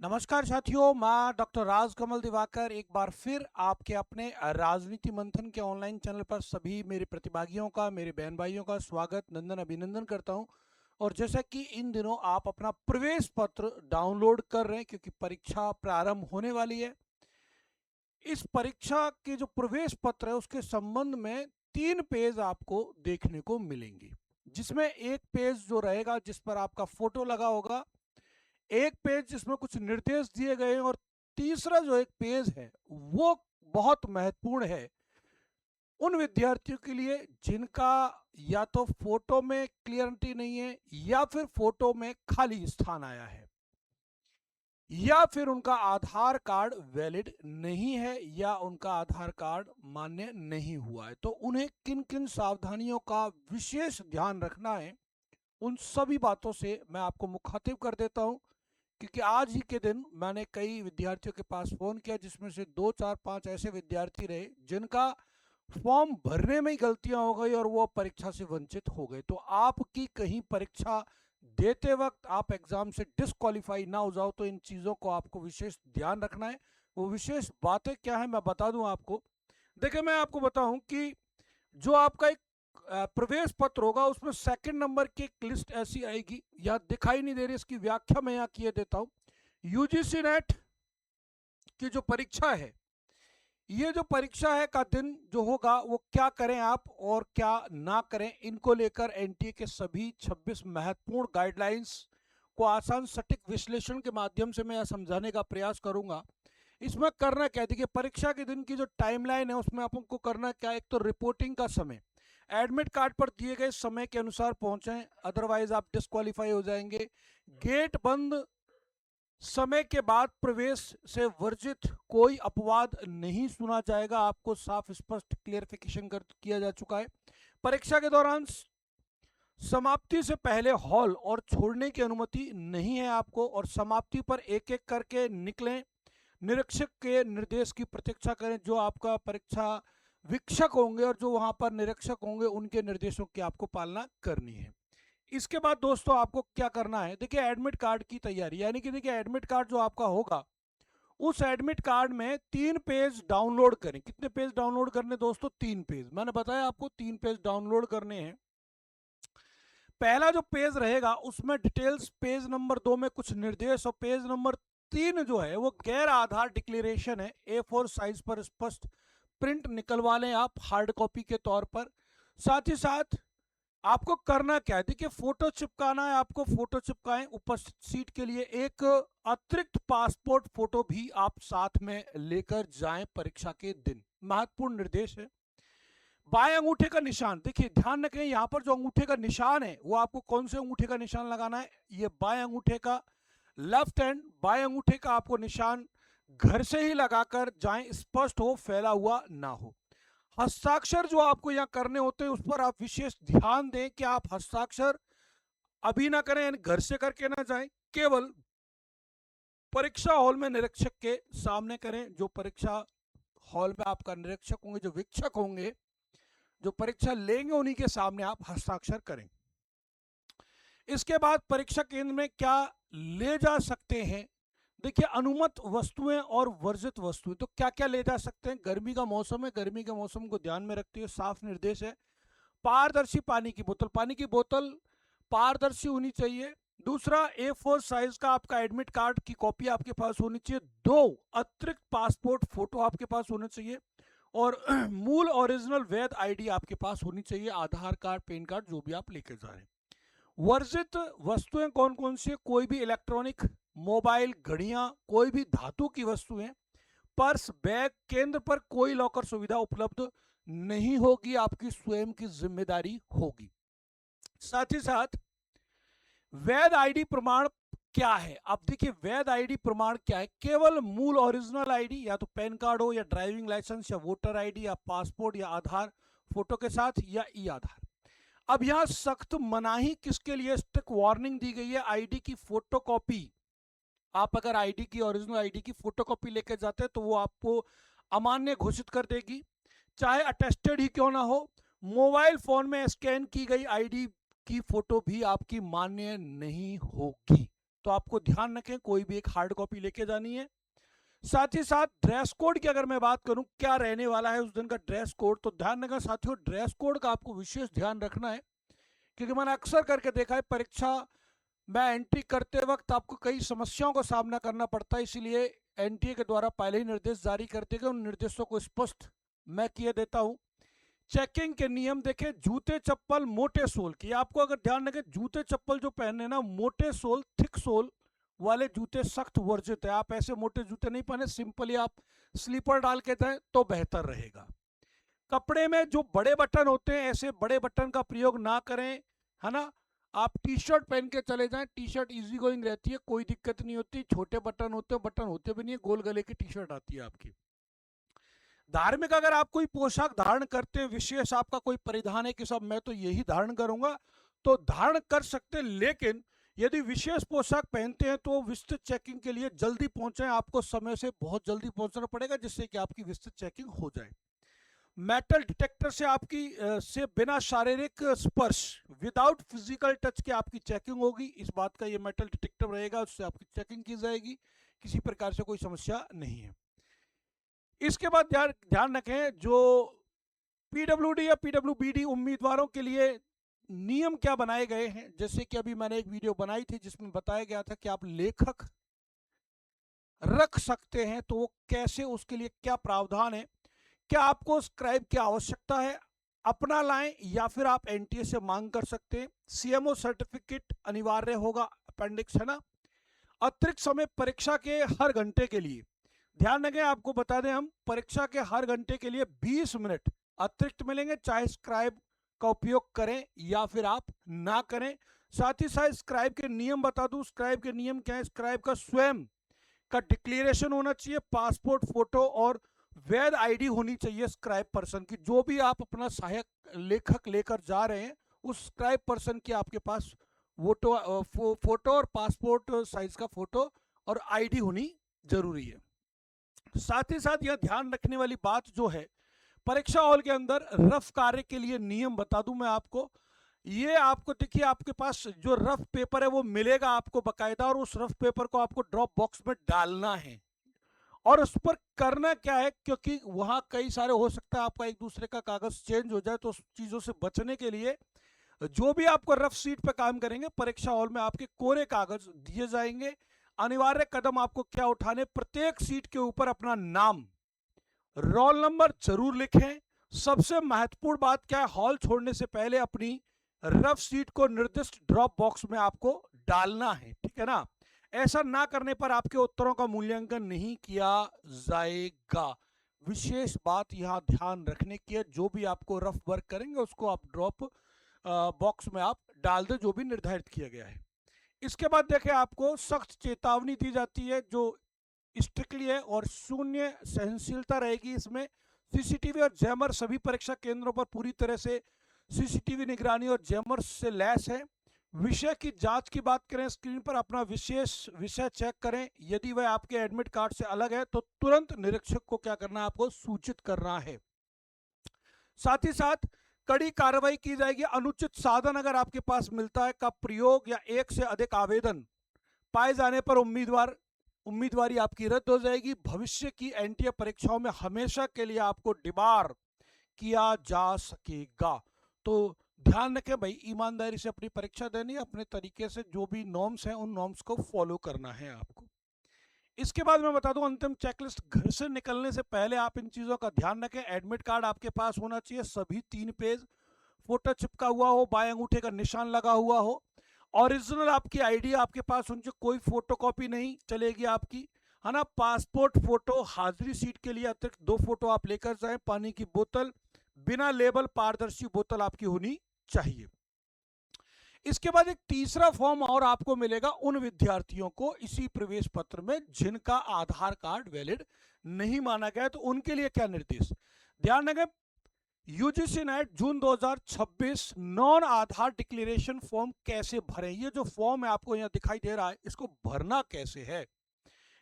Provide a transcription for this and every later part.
नमस्कार साथियों, मैं डॉक्टर राजकमल दिवाकर एक बार फिर आपके अपने राजनीति मंथन के ऑनलाइन चैनल पर सभी मेरे प्रतिभागियों का, मेरे बहन भाइयों का स्वागत, नंदन अभिनंदन करता हूं। और जैसा कि इन दिनों आप अपना प्रवेश पत्र डाउनलोड कर रहे हैं क्योंकि परीक्षा प्रारंभ होने वाली है। इस परीक्षा के जो प्रवेश पत्र है उसके संबंध में 3 पेज आपको देखने को मिलेंगे, जिसमें एक पेज जो रहेगा जिस पर आपका फोटो लगा होगा, एक पेज जिसमें कुछ निर्देश दिए गए हैं, और तीसरा जो एक पेज है वो बहुत महत्वपूर्ण है उन विद्यार्थियों के लिए जिनका या तो फोटो में क्लियरिटी नहीं है, या फिर फोटो में खाली स्थान आया है, या फिर उनका आधार कार्ड वैलिड नहीं है, या उनका आधार कार्ड मान्य नहीं हुआ है। तो उन्हें किन किन सावधानियों का विशेष ध्यान रखना है, उन सभी बातों से मैं आपको मुखातिब कर देता हूं। क्योंकि आज ही के दिन मैंने कई विद्यार्थियों के पास फ़ोन किया, जिसमें से 2 4 5 ऐसे विद्यार्थी रहे जिनका फॉर्म भरने में ही गलतियां हो गई और वो परीक्षा से वंचित हो गए। तो आपकी कहीं परीक्षा देते वक्त आप एग्जाम से डिस्क्वालीफाई ना हो जाओ, तो इन चीज़ों को आपको विशेष ध्यान रखना है। वो विशेष बातें क्या है मैं बता दूं आपको। देखिए, मैं आपको बताऊं कि जो आपका एक प्रवेश पत्र होगा उसमें सेकंड नंबर की एक लिस्ट ऐसी आएगी, यहाँ दिखाई नहीं दे रही, इसकी व्याख्या मैं यहाँ किए देता हूँ। यूजीसी नेट की जो परीक्षा है, ये जो परीक्षा है का दिन जो होगा वो क्या करें आप और क्या ना करें, इनको लेकर एनटीए के सभी 26 महत्वपूर्ण गाइडलाइंस को आसान सटीक विश्लेषण के माध्यम से मैं यह समझाने का प्रयास करूंगा। इसमें करना क्या है, देखिए परीक्षा के दिन की जो टाइमलाइन है उसमें आपको करना क्या है। एक तो रिपोर्टिंग का समय, एडमिट कार्ड पर दिए गए समय के अनुसार पहुंचें, अदरवाइज आप डिस्क्वालीफाई हो जाएंगे। गेट बंद समय के बाद प्रवेश से वर्जित कोई अपवाद नहीं सुना जाएगा, आपको साफ स्पष्ट क्लियरिफिकेशन कर किया जा चुका है। परीक्षा के दौरान समाप्ति से पहले हॉल और छोड़ने की अनुमति नहीं है आपको, और समाप्ति पर एक एक करके निकलें। निरीक्षक के निर्देश की प्रतीक्षा करें, जो आपका परीक्षा वीक्षक होंगे और जो वहां पर निरीक्षक होंगे उनके निर्देशों की आपको पालना करनी है। इसके बाद दोस्तों आपको क्या करना है, देखिए एडमिट कार्ड की तैयारी, यानी कि देखिए एडमिट कार्ड जो आपका होगा उस एडमिट कार्ड में 3 पेज डाउनलोड करें। कितने पेज डाउनलोड करने दोस्तों? 3 पेज। मैंने बताया आपको 3 पेज डाउनलोड करने हैं। पहला जो पेज रहेगा उसमें डिटेल्स, पेज नंबर 2 में कुछ निर्देश, और पेज नंबर 3 जो है वो गैर आधार डिक्लेरेशन है। A4 साइज पर स्पष्ट प्रिंट निकलवा लें आप हार्ड कॉपी के तौर पर। साथ ही साथ आपको करना क्या है, देखिए फोटो चिपकाना है, आपको फोटो चिपकाएं। उपस्थित सीट के लिए एक अतिरिक्त पासपोर्ट फोटो भी आप साथ में लेकर जाएं परीक्षा के दिन, महत्वपूर्ण निर्देश है। बाएं अंगूठे का निशान, देखिए ध्यान रखें यहाँ पर जो अंगूठे का निशान है वो आपको कौन से अंगूठे का निशान लगाना है, ये बाएं अंगूठे का, लेफ्ट हैंड बाएं अंगूठे का आपको निशान घर से ही लगाकर जाएं, स्पष्ट हो, फैला हुआ ना हो। हस्ताक्षर जो आपको यहाँ करने होते हैं उस पर आप विशेष ध्यान दें कि आप हस्ताक्षर अभी ना करें, यानी घर से करके ना जाएं, केवल परीक्षा हॉल में निरीक्षक के सामने करें। जो परीक्षा हॉल में आपका निरीक्षक होंगे, जो वीक्षक होंगे, जो परीक्षा लेंगे, उन्हीं के सामने आप हस्ताक्षर करें। इसके बाद परीक्षा केंद्र में क्या ले जा सकते हैं, देखिए अनुमत वस्तुएं और वर्जित वस्तुएं। तो क्या क्या ले जा सकते हैं, गर्मी का मौसम है, गर्मी के मौसम को ध्यान में रखते हुए साफ निर्देश है। पारदर्शी पानी की बोतल, पानी की बोतल पारदर्शी होनी चाहिए। दूसरा, A4 साइज का आपका एडमिट कार्ड की कॉपी आपके पास होनी चाहिए। 2 अतिरिक्त पासपोर्ट फोटो आपके पास होने चाहिए, और मूल ओरिजिनल वैध आईडी आपके पास होनी चाहिए, आधार कार्ड, पैन कार्ड, जो भी आप लेके जा रहे हैं। वर्जित वस्तुएं कौन कौन सी? कोई भी इलेक्ट्रॉनिक, मोबाइल, घड़ियां, कोई भी धातु की वस्तुएं, पर्स, बैग। केंद्र पर कोई लॉकर सुविधा उपलब्ध नहीं होगी, आपकी स्वयं की जिम्मेदारी होगी। साथ ही साथ वैध आईडी प्रमाण क्या है, अब देखिए वैध आईडी प्रमाण क्या है, केवल मूल ओरिजिनल आईडी, या तो पैन कार्ड हो, या ड्राइविंग लाइसेंस, या वोटर आईडी, या पासपोर्ट, या आधार फोटो के साथ, या ई आधार। अब यहां सख्त मनाही किसके लिए, स्ट्रिक्ट वार्निंग दी गई है। आईडी की फोटोकॉपी, आप अगर आईडी की, ओरिजिनल आईडी की फोटोकॉपी लेकर जाते हैं तो वो आपको अमान्य घोषित कर देगी, चाहे अटेस्टेड ही क्यों ना हो। मोबाइल फोन में स्कैन की गई आईडी की फोटो भी आपकी मान्य नहीं होगी। तो आपको ध्यान रखें कोई भी एक हार्ड कॉपी लेके जानी है। साथ ही साथ ड्रेस कोड की अगर मैं बात करूं क्या रहने वाला है उस दिन का ड्रेस कोड, तो ध्यान रखें साथियों, ड्रेस कोड का आपको विशेष ध्यान रखना है, क्योंकि मैंने अक्सर करके देखा है परीक्षा में एंट्री करते वक्त आपको कई समस्याओं का सामना करना पड़ता है। इसीलिए एनटीए के द्वारा पहले ही निर्देश जारी करते गए, उन निर्देशों को स्पष्ट मैं किए देता हूं। चेकिंग के नियम देखें, जूते चप्पल मोटे सोल की, आपको अगर ध्यान रखें जूते चप्पल जो पहने ना मोटे सोल थिक सोल वाले जूते सख्त वर्जित है। आप ऐसे मोटे जूते नहीं पहने, सिंपली आप स्लीपर डाल के जाएं तो बेहतर रहेगा। कपड़े में जो बड़े बटन होते हैं ऐसे बड़े बटन का प्रयोग ना करें, है ना। आप टी शर्ट पहन के चले जाएं, टी शर्ट इजी गोइंग रहती है, कोई दिक्कत नहीं होती। छोटे बटन होते हैं, बटन होते भी नहीं है, गोल गले की टी शर्ट आती है आपकी। धार्मिक अगर आप कोई पोशाक धारण करते हैं, विशेष आपका कोई परिधान है कि सब मैं तो यही धारण करूंगा, तो धारण कर सकते हैं, लेकिन यदि विशेष पोशाक पहनते हैं तो विस्तृत चेकिंग के लिए जल्दी पहुंचे, आपको समय से बहुत जल्दी पहुंचना पड़ेगा जिससे कि आपकी विस्तृत चेकिंग हो जाए। मेटल डिटेक्टर से आपकी से बिना शारीरिक स्पर्श, विदाउट फिजिकल टच के आपकी चेकिंग होगी। इस बात का ये मेटल डिटेक्टर रहेगा, उससे आपकी चेकिंग की जाएगी, किसी प्रकार से कोई समस्या नहीं है। इसके बाद ध्यान रखें जो पीडब्ल्यूडी या पीडब्ल्यूबीडी उम्मीदवारों के लिए नियम क्या बनाए गए हैं। जैसे कि अभी मैंने एक वीडियो बनाई थी जिसमें बताया गया था कि आप लेखक रख सकते हैं, तो वो कैसे, उसके लिए क्या प्रावधान है। क्या आपको स्क्राइब की आवश्यकता है, अपना लाएं या फिर आप एनटीए से मांग कर सकते हैं। सीएमओ सर्टिफिकेट अनिवार्य होगा, अपेंडिक्स है ना। अतिरिक्त समय परीक्षा के हर घंटे के लिए, ध्यान रखें आपको बता दें हम परीक्षा के हर घंटे के लिए 20 मिनट अतिरिक्त मिलेंगे, चाहे स्क्राइब का उपयोग करें या फिर आप ना करें। साथ ही साथ स्क्राइब के नियम बता दूं, स्क्राइब के नियम क्या है। स्क्राइब का स्वयं का डिक्लेरेशन होना चाहिए, पासपोर्ट फोटो और वैध आईडी होनी चाहिए स्क्राइब पर्सन की। जो भी आप अपना सहायक लेखक लेकर जा रहे हैं उस स्क्राइब पर्सन की आपके पास फोटो और पासपोर्ट साइज का फोटो और आईडी होनी जरूरी है। साथ ही साथ यह ध्यान रखने वाली बात जो है, परीक्षा हॉल के अंदर रफ कार्य के लिए नियम बता दूं मैं आपको। ये आपको देखिए, आपके पास जो रफ पेपर है वो मिलेगा आपको बकायदा, और उस रफ पेपर को आपको ड्रॉप बॉक्स में डालना है। और उस पर करना क्या है, क्योंकि वहां कई सारे हो सकता है आपका एक दूसरे का कागज चेंज हो जाए, तो उस चीजों से बचने के लिए जो भी आपको रफ सीट पे काम करेंगे परीक्षा हॉल में आपके कोरे कागज दिए जाएंगे। अनिवार्य कदम आपको क्या उठाने, प्रत्येक सीट के ऊपर अपना नाम, रोल नंबर जरूर लिखें। सबसे महत्वपूर्ण बात क्या है, हॉल छोड़ने से पहले अपनी रफ सीट को निर्दिष्ट ड्रॉप बॉक्स में आपको डालना है, ठीक है ना। ऐसा ना करने पर आपके उत्तरों का मूल्यांकन नहीं किया जाएगा। विशेष बात यहां ध्यान रखने की है, जो भी आपको रफ वर्क करेंगे उसको आप ड्रॉप बॉक्स में आप डाल दें जो भी निर्धारित किया गया है। इसके बाद देखें, आपको सख्त चेतावनी दी जाती है जो स्ट्रिक्टली है और शून्य सहनशीलता रहेगी इसमें। सीसीटीवी और जैमर सभी परीक्षा केंद्रों पर पूरी तरह से सीसीटीवी निगरानी और जैमर से लैस है। विषय की जांच की बात करें, स्क्रीन पर अपना विशेष विषय चेक करें, यदि वह आपके एडमिट कार्ड से अलग है तो तुरंत निरीक्षक को क्या करना है, आपको सूचित करना है। साथ ही साथ कड़ी कार्रवाई की जाएगी। अनुचित साधन अगर आपके पास मिलता है का प्रयोग या एक से अधिक आवेदन पाए जाने पर उम्मीदवारी आपकी रद्द हो जाएगी। भविष्य की एनटीए परीक्षाओं में हमेशा के लिए आपको डिबार किया जा सकेगा। तो ध्यान रखें भाई, ईमानदारी से अपनी परीक्षा देनी है, अपने तरीके से जो भी नॉर्म्स हैं उन नॉर्म्स को फॉलो करना है आपको। इसके बाद मैं बता दूं, अंतिम चेकलिस्ट, घर से निकलने से पहले आप इन चीज़ों का ध्यान रखें। एडमिट कार्ड आपके पास होना चाहिए, सभी 3 पेज, फोटो चिपका हुआ हो, बाएं अंगूठे का निशान लगा हुआ हो, ओरिजिनल आपकी आईडी आपके पास होनी चाहिए, कोई फोटोकॉपी नहीं चलेगी आपकी, है ना। पासपोर्ट फोटो, हाजिरी सीट के लिए अतिरिक्त 2 फोटो आप लेकर जाएं। पानी की बोतल, बिना लेबल पारदर्शी बोतल आपकी होनी चाहिए। इसके बाद एक तीसरा फॉर्म और आपको मिलेगा उन विद्यार्थियों को इसी प्रवेश पत्र में जिनका आधार कार्ड वैलिड नहीं माना गया, तो उनके लिए क्या निर्देश। ध्यान रखें, यूजीसी नेट जून 2026 नॉन आधार डिक्लेरेशन फॉर्म कैसे भरें। ये जो फॉर्म है आपको यहाँ दिखाई दे रहा है, इसको भरना कैसे है।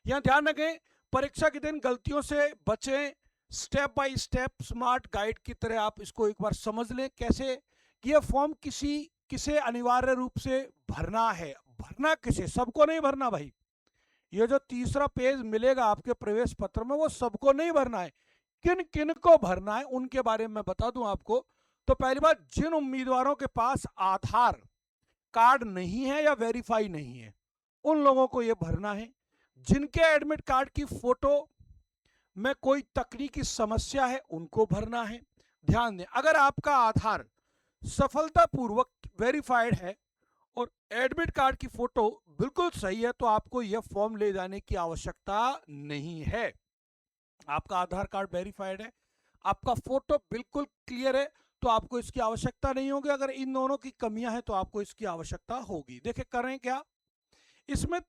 यहाँ ध्यान रखें, परीक्षा के दिन गलतियों से बचें, step by step smart guide की तरह आप इसको एक बार समझ लें कैसे कि यह फॉर्म किसे अनिवार्य रूप से भरना है। भरना किसे, सबको नहीं भरना भाई। ये जो तीसरा पेज मिलेगा आपके प्रवेश पत्र में वो सबको नहीं भरना है, किन किन को भरना है उनके बारे में बता दूं आपको। तो पहली बात, जिन उम्मीदवारों के पास आधार कार्ड नहीं है या वेरीफाई नहीं है उन लोगों को ये भरना है। जिनके एडमिट कार्ड की फोटो में कोई तकनीकी समस्या है उनको भरना है। ध्यान दें, अगर आपका आधार सफलतापूर्वक वेरीफाइड है और एडमिट कार्ड की फोटो बिल्कुल सही है तो आपको यह फॉर्म ले जाने की आवश्यकता नहीं है। आपका आधार कार्ड वेरीफाइड है, आपका फोटो बिल्कुल क्लियर है, तो आपको इसकी आवश्यकता नहीं होगी। अगर इन दोनों की कमियां हैं तो आपको इसकी आवश्यकता होगी। देखिए करें क्या, इसमें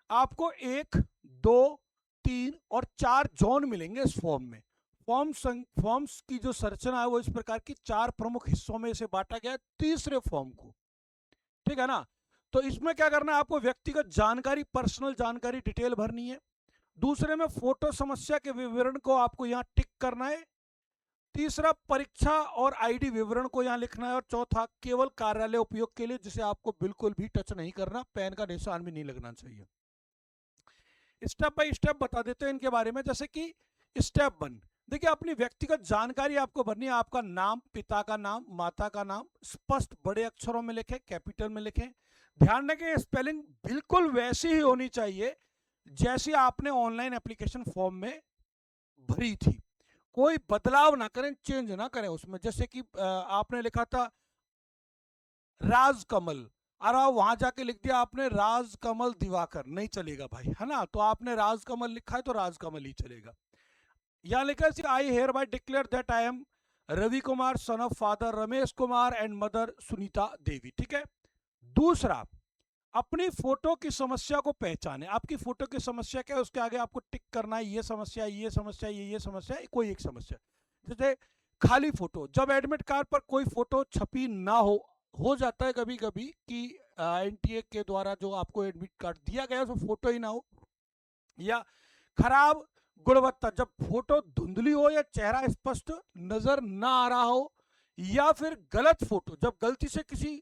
आपको 1, 2, 3 और 4 जोन मिलेंगे इस फॉर्म में। फॉर्म्स की जो संरचना है वो इस प्रकार की 4 प्रमुख हिस्सों में से बांटा गया है तीसरे फॉर्म को, ठीक है ना। तो इसमें क्या करना है, आपको व्यक्तिगत जानकारी, पर्सनल जानकारी डिटेल भरनी है। दूसरे में फोटो समस्या के विवरण को आपको यहाँ टिक करना है। तीसरा, परीक्षा और आईडी विवरण को यहाँ लिखना है। और चौथा, केवल कार्यालय उपयोग के लिए, जिसे आपको बिल्कुल भी टच नहीं करना, पेन का निशान भी नहीं लगना चाहिए। स्टेप बाय स्टेप बता देते हैं इनके बारे में। जैसे कि स्टेप 1, देखिए अपनी व्यक्तिगत जानकारी आपको भरनी है। आपका नाम, पिता का नाम, माता का नाम स्पष्ट बड़े अक्षरों में लिखें, कैपिटल में लिखें। ध्यान रखें स्पेलिंग बिल्कुल वैसी ही होनी चाहिए जैसी आपने ऑनलाइन एप्लीकेशन फॉर्म में भरी थी, कोई बदलाव ना करें, चेंज ना करें उसमें। जैसे कि आपने लिखा था राजकमल, और वहां जाके लिख दिया आपने राजकमल दिवाकर, नहीं चलेगा भाई, है ना। तो आपने राजकमल लिखा है तो राजकमल ही चलेगा। यहाँ लिखा है I hereby declare that I am Ravi Kumar son of father Ramesh Kumar and mother Sunita Devi, ठीक है। दूसरा, अपनी फोटो की समस्या को पहचाने। आपकी फोटो की समस्या क्या है, उसके आगे आपको टिक करना है, ये समस्या, ये समस्या, ये समस्या, कोई एक समस्या। जैसे खाली फोटो, जब एडमिट कार्ड पर कोई फोटो छपी ना हो जाता है कभी कभी कि एनटीए के द्वारा जो आपको एडमिट कार्ड दिया गया उसमें फोटो ही ना हो, या खराब गुणवत्ता, जब फोटो धुंधली हो या चेहरा स्पष्ट नजर ना आ रहा हो, या फिर गलत फोटो, जब गलती से किसी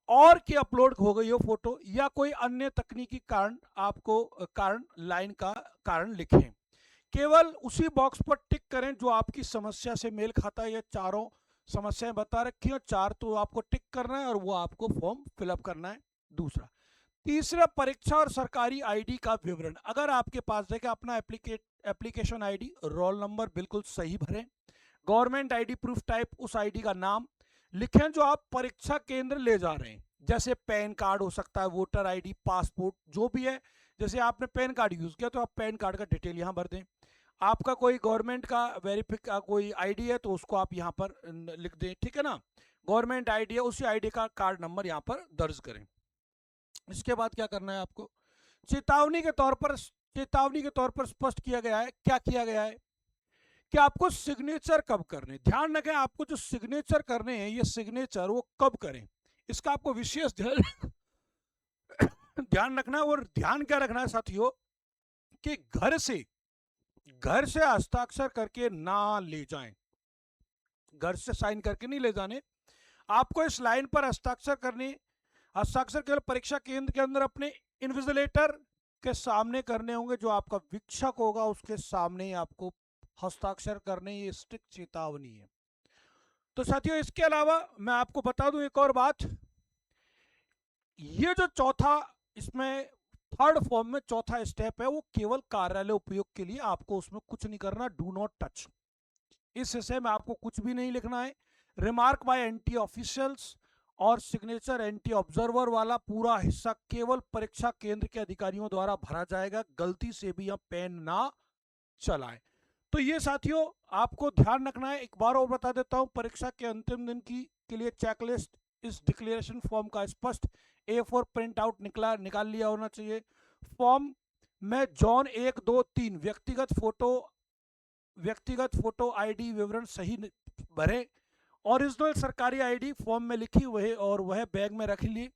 और की अपलोड हो गई हो फोटो, या कोई अन्य तकनीकी कारण लाइन का कारण लिखें। केवल उसी बॉक्स पर टिक करें जो आपकी समस्या से मेल खाता है। ये चारों समस्याएं बता रखी हैं, 4 तो आपको टिक करना है और वो आपको फॉर्म फिलअप करना है। दूसरा, तीसरा, परीक्षा और सरकारी आईडी का विवरण। अगर आपके पास देखिए अपना एप्लीकेशन आईडी, रोल नंबर बिल्कुल सही भरें। गवर्नमेंट आईडी प्रूफ टाइप, उस आईडी का नाम लिखें जो आप परीक्षा केंद्र ले जा रहे हैं। जैसे पैन कार्ड हो सकता है, वोटर आईडी, पासपोर्ट, जो भी है। जैसे आपने पैन कार्ड यूज किया तो आप पैन कार्ड का डिटेल यहाँ भर दें। आपका कोई गवर्नमेंट का कोई आईडी है तो उसको आप यहाँ पर लिख दें, ठीक है ना। गवर्नमेंट आईडी है, उसी आईडी का कार्ड नंबर यहाँ पर दर्ज करें। इसके बाद क्या करना है आपको, चेतावनी के तौर पर स्पष्ट किया गया है, क्या किया गया है कि आपको सिग्नेचर कब करने। ध्यान रखें, आपको जो सिग्नेचर करने हैं ये सिग्नेचर वो कब करें, इसका आपको विशेष ध्यान रखना है। और ध्यान क्या रखना है साथियों कि घर से हस्ताक्षर करके ना ले जाएं, घर से साइन करके नहीं ले जाने। आपको इस लाइन पर हस्ताक्षर केवल परीक्षा केंद्र के अंदर अपने इन्विजिलेटर के सामने करने होंगे, जो आपका वीक्षक होगा उसके सामने ही आपको हस्ताक्षर करने। ये स्ट्रिक्ट चेतावनी है। तो साथियों इसके अलावा मैं आपको बता दूं एक और बात, ये जो चौथा, इसमें थर्ड फॉर्म में चौथा स्टेप है वो केवल कार्यालय उपयोग के लिए, आपको उसमें कुछ नहीं करना, डू नॉट टच। इस हिस्से में आपको कुछ भी नहीं लिखना है। रिमार्क बाय एंटी ऑफिशियल्स और सिग्नेचर एंटी ऑब्जर्वर वाला पूरा हिस्सा केवल परीक्षा केंद्र के अधिकारियों द्वारा भरा जाएगा, गलती से भी आप पेन ना चलाएं। तो ये साथियों आपको ध्यान रखना है। एक बार और बता देता हूं, परीक्षा के अंतिम दिन के लिए चेकलिस्ट इस डिक्लेरेशन फॉर्म का स्पष्ट A4 प्रिंट आउट निकाल लिया होना चाहिए। फॉर्म में जोन 1, 2, 3 व्यक्तिगत फोटो आईडी विवरण सही भरें। ओरिजिनल सरकारी आईडी फॉर्म में लिखी हुई और वह बैग में रख ली।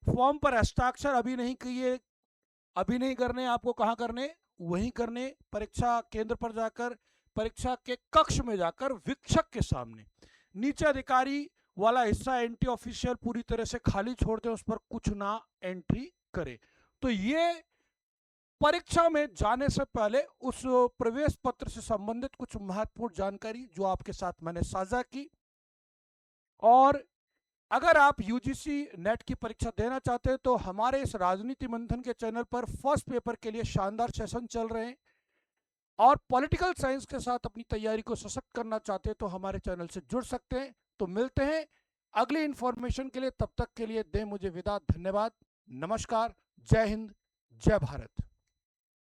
फॉर्म पर हस्ताक्षर अभी नहीं करने, आपको कहाँ करने, वहीं करने, परीक्षा केंद्र पर जाकर, परीक्षा के कक्ष में जाकर वीक्षक के सामने। नीचे अधिकारी वाला हिस्सा एंटी ऑफिशियल पूरी तरह से खाली छोड़ दें, उस पर कुछ ना एंट्री करें। तो ये परीक्षा में जाने से पहले उस प्रवेश पत्र से संबंधित कुछ महत्वपूर्ण जानकारी जो आपके साथ मैंने साझा की। और अगर आप यूजीसी नेट की परीक्षा देना चाहते हैं तो हमारे इस राजनीति मंथन के चैनल पर फर्स्ट पेपर के लिए शानदार सेशन चल रहे हैं, और पॉलिटिकल साइंस के साथ अपनी तैयारी को सशक्त करना चाहते हैं तो हमारे चैनल से जुड़ सकते हैं। तो मिलते हैं अगली इंफॉर्मेशन के लिए, तब तक के लिए दें मुझे विदा। धन्यवाद, नमस्कार, जय हिंद, जय भारत।